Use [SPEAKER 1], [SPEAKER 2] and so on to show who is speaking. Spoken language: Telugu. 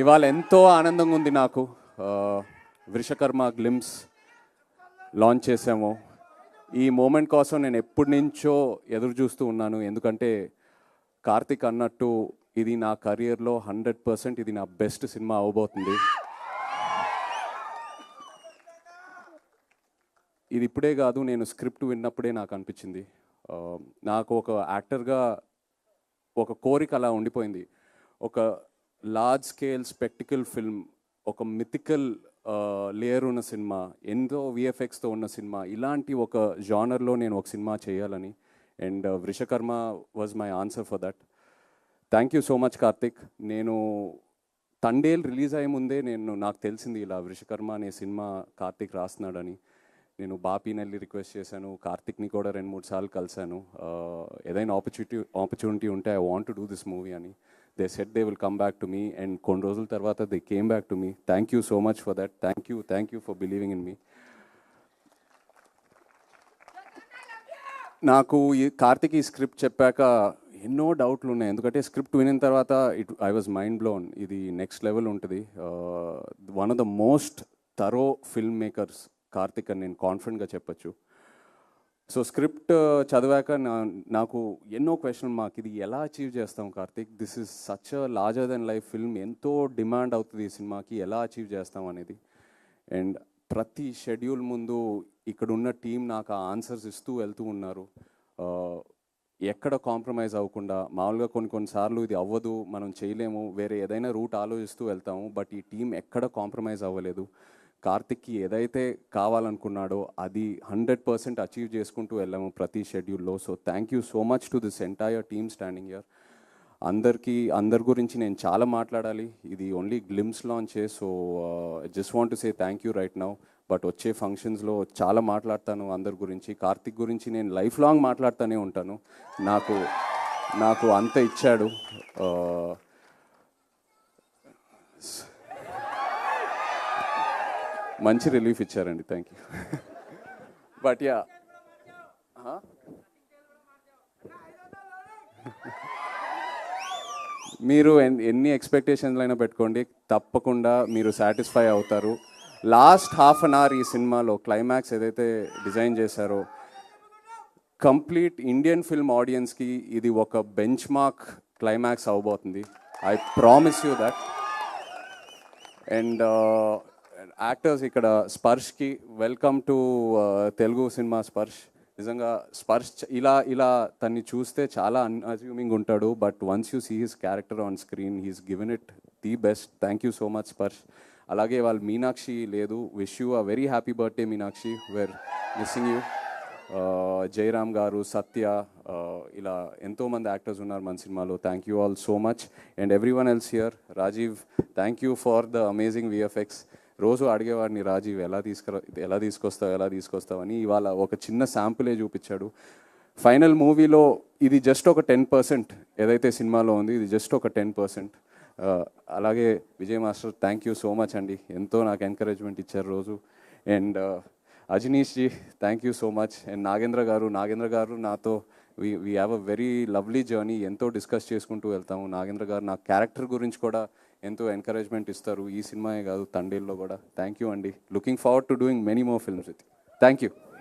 [SPEAKER 1] ఇవాళ ఎంతో ఆనందంగా ఉంది నాకు. వృషకర్మ గ్లిమ్స్ లాంచ్ చేసాము. ఈ మూమెంట్ కోసం నేను ఎప్పటి నుంచో ఎదురు చూస్తూ ఉన్నాను. ఎందుకంటే కార్తిక్ అన్నట్టు ఇది నా కెరియర్లో 100% ఇది నా బెస్ట్ సినిమా అవబోతుంది. ఇది ఇప్పుడే కాదు, నేను స్క్రిప్ట్ విన్నప్పుడే నాకు అనిపించింది. నాకు ఒక యాక్టర్గా ఒక కోరిక అలా ఉండిపోయింది. ఒక లార్జ్ స్కేల్ స్పెక్టికల్ ఫిల్మ్, ఒక మిథికల్ లేయర్ ఉన్న సినిమా, ఎంతో విఎఫ్ఎక్స్తో ఉన్న సినిమా, ఇలాంటి ఒక జానర్లో నేను ఒక సినిమా చేయాలని. And Vrushakarma was my answer for that. Thank you so much Karthik. నేను తండేల్ రిలీజ్ అయ్యే ముందే నాకు తెలిసింది ఇలా వృషకర్మ అనే సినిమా కార్తిక్ రాస్తున్నాడని. నేను బాపీనెల్లి రిక్వెస్ట్ చేశాను, కార్తిక్ని కూడా 2-3 సార్లు కలిశాను. ఏదైనా ఆపర్చునిటీ ఉంటే I want to do this movie అని. They said they will come back to me, and కొన్ని రోజుల తర్వాత they came back to me. Thank you so much for that. Thank you for believing in me. నాకు ఈ కార్తిక్ ఈ స్క్రిప్ట్ చెప్పాక ఎన్నో డౌట్లు ఉన్నాయి. ఎందుకంటే స్క్రిప్ట్ వినిన తర్వాత ఐ వాజ్ మైండ్ బ్లోన్. ఇది నెక్స్ట్ లెవెల్ ఉంటుంది. One of the most thorough film makers Karthik అని నేను కాన్ఫిడెంట్గా చెప్పచ్చు. సో స్క్రిప్ట్ చదివాక నాకు ఎన్నో క్వశ్చన్ మార్క్. ఇది ఎలా అచీవ్ చేస్తాం Karthik? This is such a larger than life film. ఎంతో డిమాండ్ అవుతుంది ఈ సినిమాకి, ఎలా అచీవ్ చేస్తాం అనేది. అండ్ ప్రతి షెడ్యూల్ ముందు ఇక్కడున్న టీం నాకు ఆ ఆన్సర్స్ ఇస్తూ వెళ్తూ ఉన్నారు. ఎక్కడ కాంప్రమైజ్ అవ్వకుండా. మామూలుగా కొన్నిసార్లు ఇది అవ్వదు, మనం చేయలేము, వేరే ఏదైనా రూట్ ఆలోచిస్తూ వెళ్తాము. బట్ ఈ టీం ఎక్కడ కాంప్రమైజ్ అవ్వలేదు. కార్తిక్కి ఏదైతే కావాలనుకున్నాడో అది 100% అచీవ్ చేసుకుంటూ వెళ్ళాము ప్రతి షెడ్యూల్లో. So thank you so much to this entire team standing here. అందరి గురించి నేను చాలా మాట్లాడాలి. ఇది ఓన్లీ గ్లిమ్స్ లాంచే. So just want to say thank you right now. But వచ్చే ఫంక్షన్స్లో చాలా మాట్లాడతాను అందరి గురించి. కార్తిక్ గురించి నేను లైఫ్ లాంగ్ మాట్లాడుతూనే ఉంటాను. నాకు అంత ఇచ్చాడు. మంచి రిలీఫ్ ఇచ్చారండి. Thank you. బట్ యా, మీరు ఎన్ని ఎక్స్పెక్టేషన్లు అయినా పెట్టుకోండి, తప్పకుండా మీరు సాటిస్ఫై అవుతారు. లాస్ట్ హాఫ్ అన్ అవర్ ఈ సినిమాలో క్లైమాక్స్ ఏదైతే డిజైన్ చేశారో, కంప్లీట్ ఇండియన్ ఫిల్మ్ ఆడియన్స్కి ఇది ఒక బెంచ్ మార్క్ క్లైమాక్స్ అవబోతుంది. I promise you that. And actors ఇక్కడ స్పర్శ్కి వెల్కమ్ టు తెలుగు సినిమా. నిజంగా స్పర్శ్ ఇలా తన్ని చూస్తే చాలా అన్అజ్యూమింగ్ ఉంటాడు. But once you see his character on screen, he's given it the best. Thank you so much Sparsh. అలాగే వాళ్ళు మీనాక్షి లేదు. Wish you a very happy birthday Meenakshi. We're missing you. Jayaram garu, Satya, ఇలా ఎంతోమంది యాక్టర్స్ ఉన్నారు మన సినిమాలో. Thank you all so much. And everyone else here. Rajeev, thank you for the amazing VFX. రోజు అడిగేవాడిని, రాజీవ్ ఎలా తీసుకొస్తావు అని. ఇవాళ ఒక చిన్న శాంపులే చూపించాడు. ఫైనల్ మూవీలో ఇది జస్ట్ ఒక 10%. ఏదైతే సినిమాలో ఉంది ఇది జస్ట్ ఒక 10%. అలాగే Vijay master, thank you so much అండి. ఎంతో నాకు ఎంకరేజ్మెంట్ ఇచ్చారు రోజు. And Ajaneesh ji, thank you so much. And Nagendra గారు నాతో we have a very lovely journey. ఎంతో డిస్కస్ చేసుకుంటూ వెళ్తాము. నాగేంద్ర గారు నా క్యారెక్టర్ గురించి కూడా ఎంతో ఎంకరేజ్మెంట్ ఇస్తారు. ఈ సినిమాయే కాదు, తండేల్లో కూడా. థ్యాంక్ యూ అండి. Looking forward to doing many more films with you. Thank you.